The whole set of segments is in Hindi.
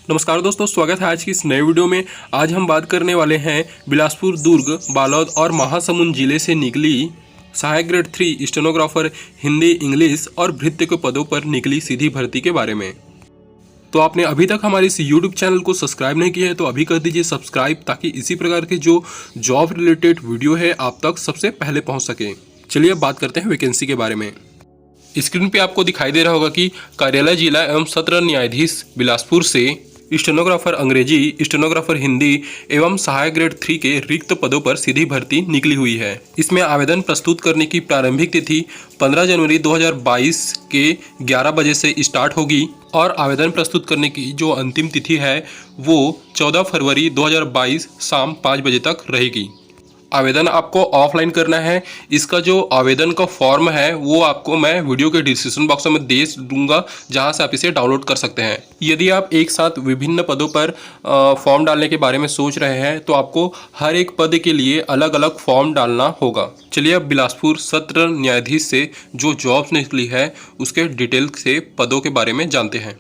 नमस्कार दोस्तों, स्वागत है आज की इस नए वीडियो में। आज हम बात करने वाले हैं बिलासपुर, दुर्ग, बालोद और महासमुंद जिले से निकली सहायक ग्रेड 3 स्टेनोग्राफर हिंदी, इंग्लिश और भृत्य के पदों पर निकली सीधी भर्ती के बारे में। तो आपने अभी तक हमारे इस यूट्यूब चैनल को सब्सक्राइब नहीं किया है तो अभी कर दीजिए सब्सक्राइब, ताकि इसी प्रकार के जो जॉब रिलेटेड वीडियो है आप तक सबसे पहले पहुँच सके। चलिए अब बात करते हैं वैकेंसी के बारे में। स्क्रीन पे आपको दिखाई दे रहा होगा कि कार्यालय जिला एवं सत्र न्यायाधीश बिलासपुर से स्टेनोग्राफर अंग्रेजी, स्टेनोग्राफर हिंदी एवं सहायक ग्रेड 3 के रिक्त पदों पर सीधी भर्ती निकली हुई है। इसमें आवेदन प्रस्तुत करने की प्रारंभिक तिथि 15 जनवरी 2022 के 11 बजे से स्टार्ट होगी और आवेदन प्रस्तुत करने की जो अंतिम तिथि है वो 14 फरवरी 2022 शाम 5 बजे तक रहेगी। आवेदन आपको ऑफलाइन करना है। इसका जो आवेदन का फॉर्म है वो आपको मैं वीडियो के डिस्क्रिप्शन बॉक्स में दे दूंगा, जहां से आप इसे डाउनलोड कर सकते हैं। यदि आप एक साथ विभिन्न पदों पर फॉर्म डालने के बारे में सोच रहे हैं तो आपको हर एक पद के लिए अलग अलग फॉर्म डालना होगा। चलिए अब बिलासपुर सत्र न्यायाधीश से जो जॉब्स निकली है उसके डिटेल से पदों के बारे में जानते हैं।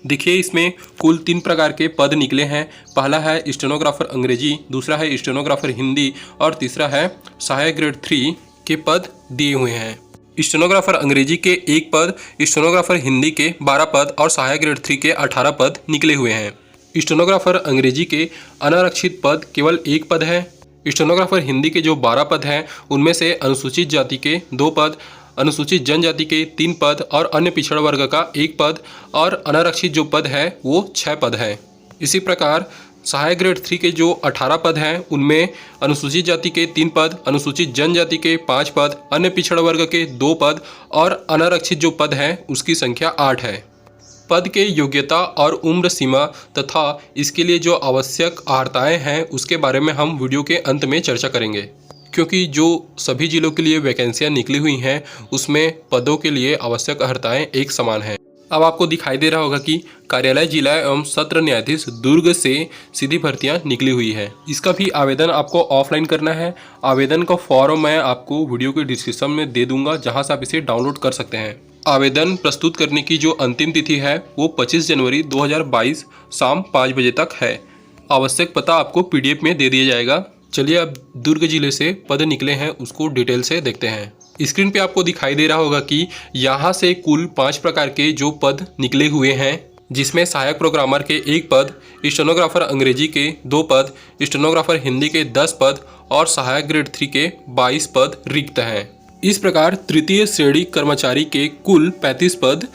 देखिए, इसमें कुल 3 प्रकार के पद निकले हैं। पहला है स्टेनोग्राफर अंग्रेजी, दूसरा है स्टेनोग्राफर हिंदी और तीसरा है सहायक ग्रेड 3 के पद दिए हुए हैं। स्टेनोग्राफर अंग्रेजी के 1 पद, स्टेनोग्राफर हिंदी के 12 पद और सहायक ग्रेड 3 के 18 पद निकले हुए हैं। स्टेनोग्राफर अंग्रेजी के अनारक्षित पद केवल 1 पद है। स्टेनोग्राफर हिंदी के जो 12 पद हैं उनमें से अनुसूचित जाति के 2 पद, अनुसूचित जनजाति के 3 पद और अन्य पिछड़ा वर्ग का 1 पद और अनारक्षित जो पद है वो 6 पद है। इसी प्रकार सहायक ग्रेड 3 के जो 18 पद हैं उनमें अनुसूचित जाति के 3 पद, अनुसूचित जनजाति के 5 पद, अन्य पिछड़ा वर्ग के 2 पद और अनारक्षित जो पद हैं उसकी संख्या 8 है। पद के योग्यता और उम्र सीमा तथा इसके लिए जो आवश्यक अर्हताएं हैं उसके बारे में हम वीडियो के अंत में चर्चा करेंगे, क्योंकि जो सभी जिलों के लिए वैकेंसियां निकली हुई हैं उसमें पदों के लिए आवश्यक अर्हताएं एक समान हैं। अब आपको दिखाई दे रहा होगा कि कार्यालय जिला एवं सत्र न्यायाधीश दुर्ग से सीधी भर्तियां निकली हुई है। इसका भी आवेदन आपको ऑफलाइन करना है। आवेदन का फॉर्म मैं आपको वीडियो के डिस्क्रिप्शन में दे दूंगा, जहां से आप इसे डाउनलोड कर सकते हैं। आवेदन प्रस्तुत करने की जो अंतिम तिथि है वो 25 जनवरी 2022 शाम 5 बजे तक है। आवश्यक पता आपको PDF में दे दिया जाएगा। चलिए अब दुर्ग जिले से पद निकले हैं उसको डिटेल से देखते हैं। स्क्रीन पे आपको दिखाई दे रहा होगा कि यहाँ से कुल 5 प्रकार के जो पद निकले हुए हैं, जिसमें सहायक प्रोग्रामर के 1 पद, स्टेनोग्राफर अंग्रेजी के 2 पद, स्टेनोग्राफर हिंदी के 10 पद और सहायक ग्रेड 3 के 22 पद रिक्त हैं। इस प्रकार तृतीय श्रेणी कर्मचारी के कुल 35 पद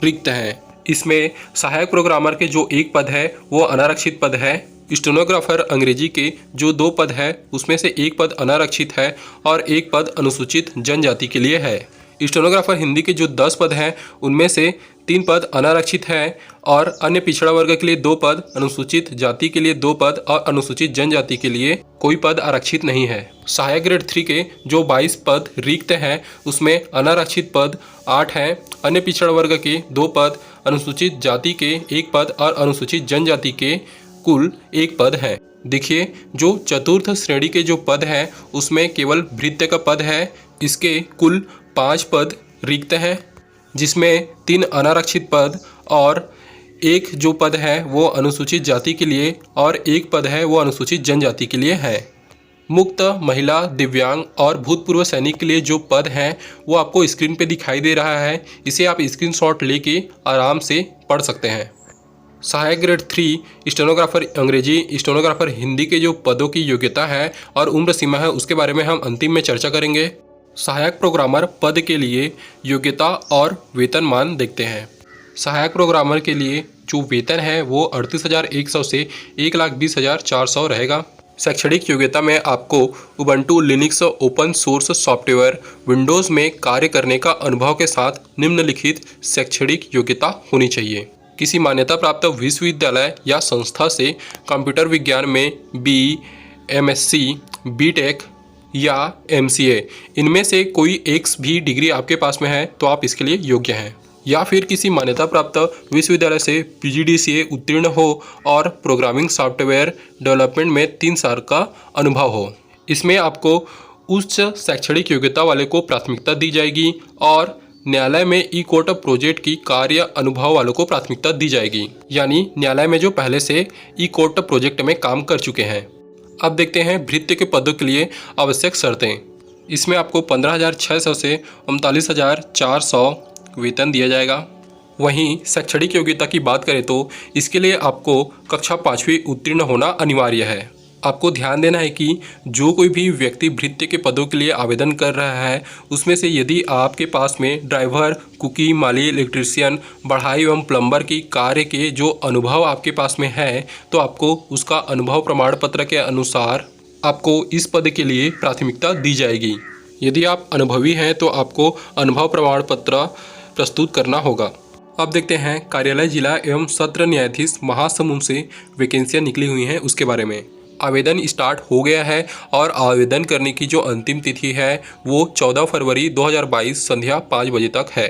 रिक्त हैं। इसमें सहायक प्रोग्रामर के जो 1 पद है वो अनारक्षित पद है। स्टेनोग्राफर अंग्रेजी के जो 2 पद है उसमें से 1 पद अनारक्षित है और 1 पद अनुसूचित जनजाति के लिए है। स्टेनोग्राफर हिंदी के जो 10 पद हैं उनमें से 3 पद अनारक्षित है और अन्य पिछड़ा वर्ग के लिए 2 पद, अनुसूचित जाति के लिए 2 पद और अनुसूचित जनजाति के लिए कोई पद आरक्षित नहीं है। सहायक ग्रेड 3 के जो 22 पद रिक्त हैं उसमें अनारक्षित पद 8 हैं, अन्य पिछड़ा वर्ग के 2 पद, अनुसूचित जाति के 1 पद और अनुसूचित जनजाति के कुल 1 पद है। देखिए, जो चतुर्थ श्रेणी के जो पद हैं उसमें केवल भृत्य का पद है। इसके कुल 5 पद रिक्त हैं, जिसमें 3 अनारक्षित पद और 1 जो पद है वो अनुसूचित जाति के लिए और 1 पद है वो अनुसूचित जनजाति के लिए है। मुक्त, महिला, दिव्यांग और भूतपूर्व सैनिक के लिए जो पद हैं वो आपको स्क्रीन पे दिखाई दे रहा है। इसे आप स्क्रीनशॉट लेके आराम से पढ़ सकते हैं। सहायक ग्रेड 3 स्टेनोग्राफर अंग्रेजी, स्टेनोग्राफर हिंदी के जो पदों की योग्यता है और उम्र सीमा है उसके बारे में हम अंतिम में चर्चा करेंगे। सहायक प्रोग्रामर पद के लिए योग्यता और वेतनमान देखते हैं। सहायक प्रोग्रामर के लिए जो वेतन है वो 38,100 से 1,20,400 रहेगा। शैक्षणिक योग्यता में आपको Ubuntu Linux open source software Windows में कार्य करने का अनुभव के साथ निम्नलिखित शैक्षणिक योग्यता होनी चाहिए। किसी मान्यता प्राप्त विश्वविद्यालय या संस्था से कंप्यूटर विज्ञान में BE, MSc, BTech या MCA इनमें से कोई एक भी डिग्री आपके पास में है तो आप इसके लिए योग्य हैं। या फिर किसी मान्यता प्राप्त विश्वविद्यालय से PGDCA उत्तीर्ण हो और प्रोग्रामिंग सॉफ्टवेयर डेवलपमेंट में 3 साल का अनुभव हो। इसमें आपको उच्च शैक्षणिक योग्यता वाले को प्राथमिकता दी जाएगी और न्यायालय में ई कोर्ट प्रोजेक्ट की कार्य अनुभव वालों को प्राथमिकता दी जाएगी, यानी न्यायालय में जो पहले से ई कोर्ट प्रोजेक्ट में काम कर चुके हैं। अब देखते हैं भृत्य के पदों के लिए आवश्यक शर्तें। इसमें आपको 15,600 से 39,400 वेतन दिया जाएगा। वहीं शैक्षणिक योग्यता की बात करें तो इसके लिए आपको कक्षा 5वीं उत्तीर्ण होना अनिवार्य है। आपको ध्यान देना है कि जो कोई भी व्यक्ति भृत्य के पदों के लिए आवेदन कर रहा है उसमें से यदि आपके पास में ड्राइवर, कुकी, माली, इलेक्ट्रीशियन, बढ़ाई एवं प्लम्बर की कार्य के जो अनुभव आपके पास में है तो आपको उसका अनुभव प्रमाण पत्र के अनुसार आपको इस पद के लिए प्राथमिकता दी जाएगी। यदि आप अनुभवी हैं तो आपको अनुभव प्रमाण पत्र प्रस्तुत करना होगा। अब देखते हैं कार्यालय जिला एवं सत्र न्यायाधीश महासमुंद से वैकेंसियाँ निकली हुई हैं उसके बारे में। आवेदन स्टार्ट हो गया है और आवेदन करने की जो अंतिम तिथि है वो 14 फरवरी 2022 संध्या 5 बजे तक है।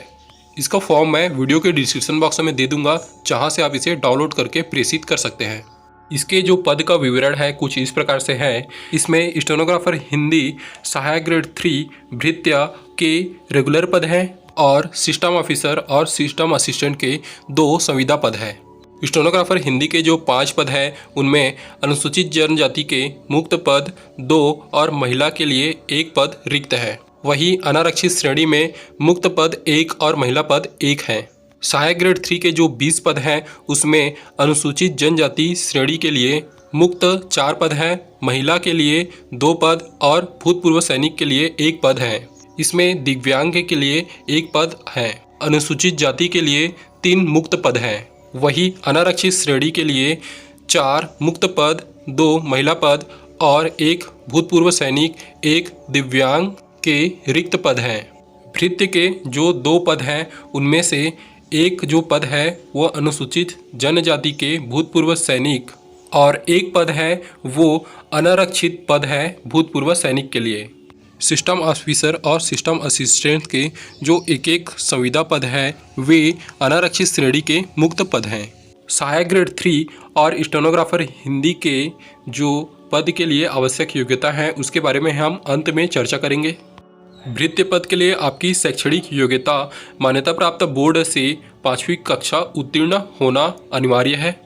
इसका फॉर्म मैं वीडियो के डिस्क्रिप्शन बॉक्स में दे दूंगा, जहां से आप इसे डाउनलोड करके प्रेषित कर सकते हैं। इसके जो पद का विवरण है कुछ इस प्रकार से है। इसमें स्टेनोग्राफर हिंदी सहायक ग्रेड 3 भृत्य के रेगुलर पद हैं और सिस्टम ऑफिसर और सिस्टम असिस्टेंट के 2 संविदा पद हैं। स्टेनोग्राफर हिंदी के जो 5 पद हैं उनमें अनुसूचित जनजाति के मुक्त पद 2 और महिला के लिए 1 पद रिक्त है। वहीं अनारक्षित श्रेणी में मुक्त पद 1 और महिला पद 1 है। सहायक ग्रेड 3 के जो 20 पद हैं उसमें अनुसूचित जनजाति श्रेणी के लिए मुक्त 4 पद हैं, महिला के लिए 2 पद और भूतपूर्व सैनिक के लिए 1 पद है। इसमें दिव्यांग के लिए 1 पद है। अनुसूचित जाति के लिए 3 मुक्त पद हैं। वही अनारक्षित श्रेणी के लिए 4 मुक्त पद, 2 महिला पद और 1 भूतपूर्व सैनिक, 1 दिव्यांग के रिक्त पद हैं। भृत्य के जो 2 पद हैं उनमें से 1 जो पद है वो अनुसूचित जनजाति के भूतपूर्व सैनिक और 1 पद है वो अनारक्षित पद है भूतपूर्व सैनिक के लिए। सिस्टम ऑफिसर और सिस्टम असिस्टेंट के जो 1 संविदा पद है वे अनारक्षित श्रेणी के मुक्त पद हैं। सहायक ग्रेड 3 और स्टेनोग्राफर हिंदी के जो पद के लिए आवश्यक योग्यता है उसके बारे में हम अंत में चर्चा करेंगे। भृत्य पद के लिए आपकी शैक्षणिक योग्यता मान्यता प्राप्त बोर्ड से 5वीं कक्षा उत्तीर्ण होना अनिवार्य है।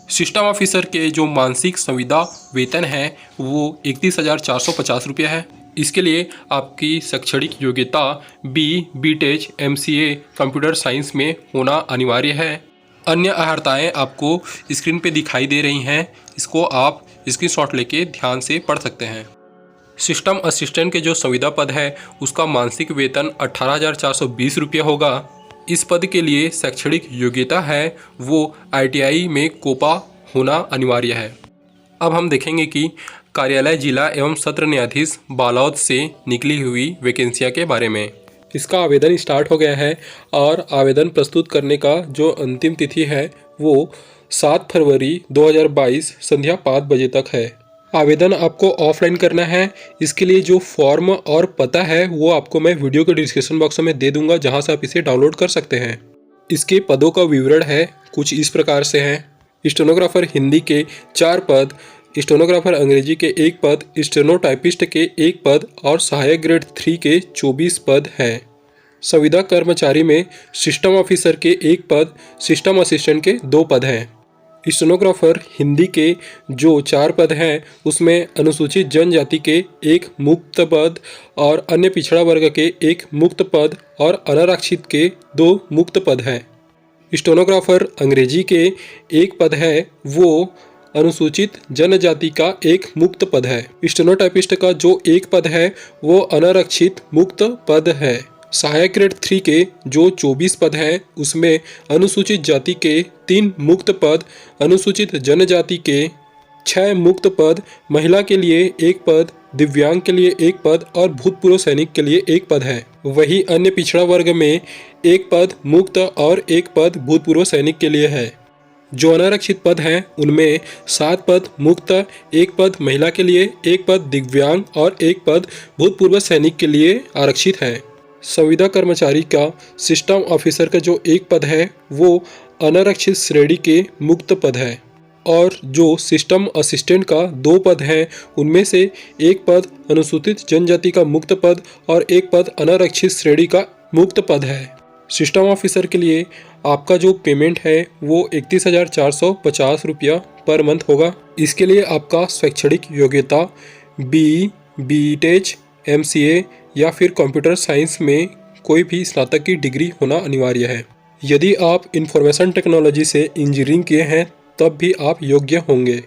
सिस्टम ऑफिसर के जो मासिक संविदा वेतन है वो 31,450 रुपये है। इसके लिए आपकी शैक्षणिक योग्यता BTech MCA कंप्यूटर साइंस में होना अनिवार्य है। अन्य अर्हताएँ आपको स्क्रीन पे दिखाई दे रही हैं, इसको आप स्क्रीनशॉट लेके ध्यान से पढ़ सकते हैं। सिस्टम असिस्टेंट के जो संविदा पद है उसका मासिक वेतन 18,420 रुपये होगा। इस पद के लिए शैक्षणिक योग्यता है वो ITI में कोपा होना अनिवार्य है। अब हम देखेंगे कि कार्यालय जिला एवं सत्र न्यायाधीश बालोद से निकली हुई वैकेंसियाँ के बारे में। इसका आवेदन स्टार्ट हो गया है और आवेदन प्रस्तुत करने का जो अंतिम तिथि है वो 7 फरवरी 2022 संध्या 5 बजे तक है। आवेदन आपको ऑफलाइन करना है। इसके लिए जो फॉर्म और पता है वो आपको मैं वीडियो के डिस्क्रिप्शन बॉक्स में दे दूंगा, जहां से आप इसे डाउनलोड कर सकते हैं। इसके पदों का विवरण है कुछ इस प्रकार से है। स्टेनोग्राफर हिंदी के 4 पद, स्टेनोग्राफर अंग्रेजी के 1 पद, स्टेनोटाइपिस्ट के 1 पद और सहायक ग्रेड 3 के 24 पद हैं। संविदा कर्मचारी में सिस्टम ऑफिसर के 1 पद, सिस्टम असिस्टेंट के 2 पद हैं। स्टेनोग्राफर हिंदी के जो 4 पद हैं उसमें अनुसूचित जनजाति के 1 मुक्त पद और अन्य पिछड़ा वर्ग के 1 मुक्त पद और अनारक्षित के 2 मुक्त पद हैं। स्टेनोग्राफर अंग्रेजी के 1 पद है वो अनुसूचित जनजाति का 1 मुक्त पद है। स्टेनोटाइपिस्ट का जो 1 पद है वो अनारक्षित मुक्त पद है। सहायक ग्रेड 3 के जो 24 पद हैं उसमें अनुसूचित जाति के 3 मुक्त पद, अनुसूचित जनजाति के 6 मुक्त पद, महिला के लिए 1 पद, दिव्यांग के लिए 1 पद और भूतपूर्व सैनिक के लिए 1 पद है। वही अन्य पिछड़ा वर्ग में 1 पद मुक्त और 1 पद भूतपूर्व सैनिक के लिए है। जो अनारक्षित पद हैं उनमें 7 पद मुक्त, 1 पद महिला के लिए, 1 पद दिव्यांग और 1 पद भूतपूर्व सैनिक के लिए आरक्षित है। संविदा कर्मचारी का सिस्टम ऑफिसर का जो 1 पद है वो अनारक्षित श्रेणी के मुक्त पद है और जो सिस्टम असिस्टेंट का 2 पद हैं उनमें से 1 पद अनुसूचित जनजाति का मुक्त पद और 1 पद अनारक्षित श्रेणी का मुक्त पद है। सिस्टम ऑफिसर के लिए आपका जो पेमेंट है वो 31,450 रुपया पर मंथ होगा। इसके लिए आपका शैक्षणिक योग्यता BTech, MCA या फिर कंप्यूटर साइंस में कोई भी स्नातक की डिग्री होना अनिवार्य है। यदि आप इंफॉर्मेशन टेक्नोलॉजी से इंजीनियरिंग किए हैं तब भी आप योग्य होंगे।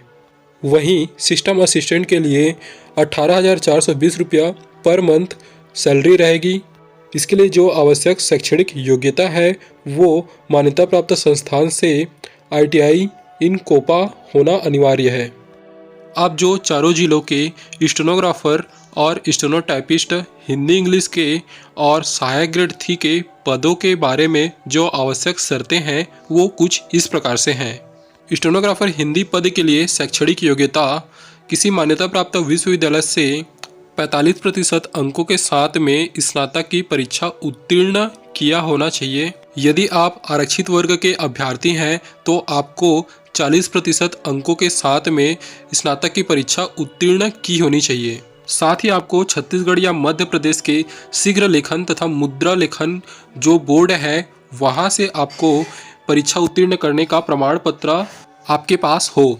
वहीं सिस्टम असिस्टेंट के लिए 18,420 रुपया पर मंथ सैलरी रहेगी। इसके लिए जो आवश्यक शैक्षणिक योग्यता है वो मान्यता प्राप्त संस्थान से ITI इन कोपा होना अनिवार्य है। आप जो चारों जिलों के स्टेनोग्राफर और स्टेनोटाइपिस्ट हिंदी इंग्लिश के और सहायक ग्रेड 3 के पदों के बारे में जो आवश्यक शर्तें हैं वो कुछ इस प्रकार से हैं। स्टेनोग्राफर हिंदी पद के लिए शैक्षणिक योग्यता किसी मान्यता प्राप्त विश्वविद्यालय से 45% अंकों के साथ में स्नातक की परीक्षा उत्तीर्ण किया होना चाहिए। यदि आप आरक्षित वर्ग के अभ्यर्थी हैं तो आपको 40% अंकों के साथ में स्नातक की परीक्षा उत्तीर्ण की होनी चाहिए। साथ ही आपको छत्तीसगढ़ या मध्य प्रदेश के शीघ्र लेखन तथा मुद्रा लेखन जो बोर्ड है वहां से आपको परीक्षा उत्तीर्ण करने का प्रमाण पत्र आपके पास हो।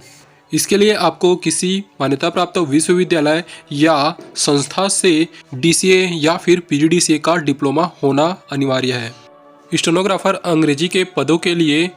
इसके लिए आपको किसी मान्यता प्राप्त विश्वविद्यालय या संस्था से DCA या फिर PGDCA का डिप्लोमा होना अनिवार्य है। स्टेनोग्राफर अंग्रेजी के पदों के लिए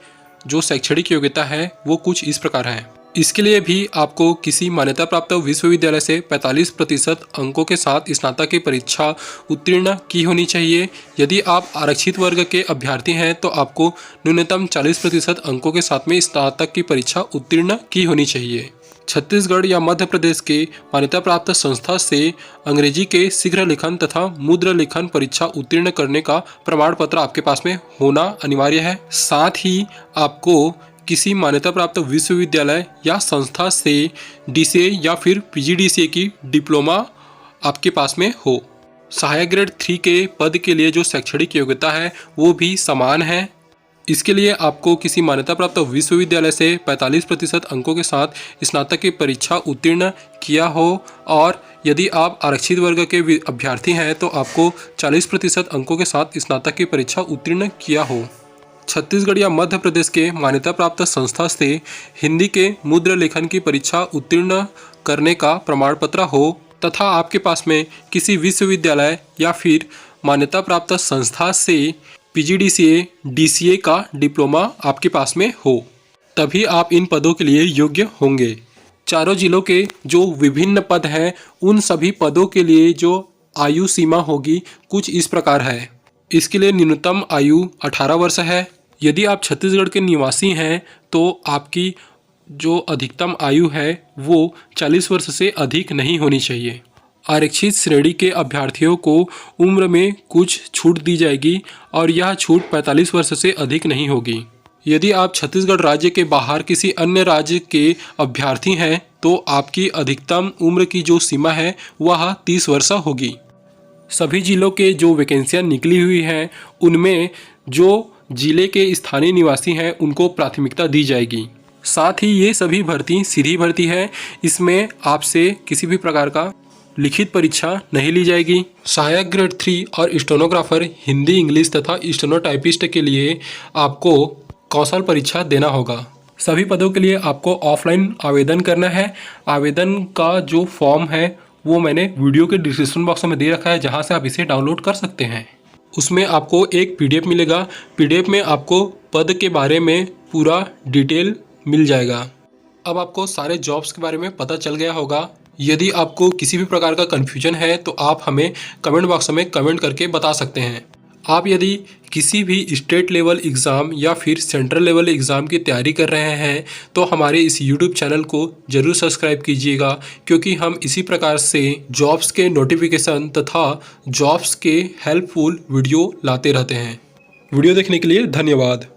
जो शैक्षणिक योग्यता है वो कुछ इस प्रकार है। इसके लिए भी आपको किसी मान्यता प्राप्त विश्वविद्यालय से 45% अंकों के साथ स्नातक की परीक्षा उत्तीर्ण की होनी चाहिए। यदि आप आरक्षित वर्ग के अभ्यर्थी हैं तो आपको न्यूनतम 40% अंकों के साथ में स्नातक की परीक्षा उत्तीर्ण की होनी चाहिए। छत्तीसगढ़ या मध्य प्रदेश के मान्यता प्राप्त संस्था से अंग्रेजी के शीघ्र लेखन तथा मुद्रा लेखन परीक्षा उत्तीर्ण करने का प्रमाण पत्र आपके पास में होना अनिवार्य है। साथ ही आपको किसी मान्यता प्राप्त विश्वविद्यालय या संस्था से DCA या फिर PGDCA की डिप्लोमा आपके पास में हो। सहायक ग्रेड 3 के पद के लिए जो शैक्षणिक योग्यता है वो भी समान है। इसके लिए आपको किसी मान्यता प्राप्त विश्वविद्यालय से 45% अंकों के साथ स्नातक की परीक्षा उत्तीर्ण किया हो और यदि आप आरक्षित वर्ग के अभ्यर्थी हैं तो आपको 40% अंकों के साथ स्नातक की परीक्षा उत्तीर्ण किया हो। छत्तीसगढ़ या मध्य प्रदेश के मान्यता प्राप्त संस्था से हिंदी के मुद्रा लेखन की परीक्षा उत्तीर्ण करने का प्रमाण पत्र हो तथा आपके पास में किसी विश्वविद्यालय या फिर मान्यता प्राप्त संस्था से PGDCA DCA का डिप्लोमा आपके पास में हो, तभी आप इन पदों के लिए योग्य होंगे। चारों जिलों के जो विभिन्न पद हैं उन सभी पदों के लिए जो आयु सीमा होगी कुछ इस प्रकार है। इसके लिए न्यूनतम आयु 18 वर्ष है। यदि आप छत्तीसगढ़ के निवासी हैं तो आपकी जो अधिकतम आयु है वो 40 वर्ष से अधिक नहीं होनी चाहिए। आरक्षित श्रेणी के अभ्यर्थियों को उम्र में कुछ छूट दी जाएगी और यह छूट 45 वर्ष से अधिक नहीं होगी। यदि आप छत्तीसगढ़ राज्य के बाहर किसी अन्य राज्य के अभ्यर्थी हैं तो आपकी अधिकतम उम्र की जो सीमा है वह 30 वर्ष होगी। सभी जिलों के जो वैकेंसियां निकली हुई हैं उनमें जो जिले के स्थानीय निवासी हैं उनको प्राथमिकता दी जाएगी। साथ ही ये सभी भर्ती सीधी भर्ती है, इसमें आपसे किसी भी प्रकार का लिखित परीक्षा नहीं ली जाएगी। सहायक ग्रेड 3 और स्टेनोग्राफर हिंदी इंग्लिश तथा स्टेनोटाइपिस्ट के लिए आपको कौशल परीक्षा देना होगा। सभी पदों के लिए आपको ऑफलाइन आवेदन करना है। आवेदन का जो फॉर्म है वो मैंने वीडियो के डिस्क्रिप्शन बॉक्स में दे रखा है जहां से आप इसे डाउनलोड कर सकते हैं। उसमें आपको एक PDF मिलेगा। PDF में आपको पद के बारे में पूरा डिटेल मिल जाएगा। अब आपको सारे जॉब्स के बारे में पता चल गया होगा। यदि आपको किसी भी प्रकार का कन्फ्यूजन है तो आप हमें कमेंट बॉक्स में कमेंट करके बता सकते हैं। आप यदि किसी भी स्टेट लेवल एग्ज़ाम या फिर सेंट्रल लेवल एग्ज़ाम की तैयारी कर रहे हैं तो हमारे इस YouTube चैनल को ज़रूर सब्सक्राइब कीजिएगा, क्योंकि हम इसी प्रकार से जॉब्स के नोटिफिकेशन तथा जॉब्स के हेल्पफुल वीडियो लाते रहते हैं। वीडियो देखने के लिए धन्यवाद।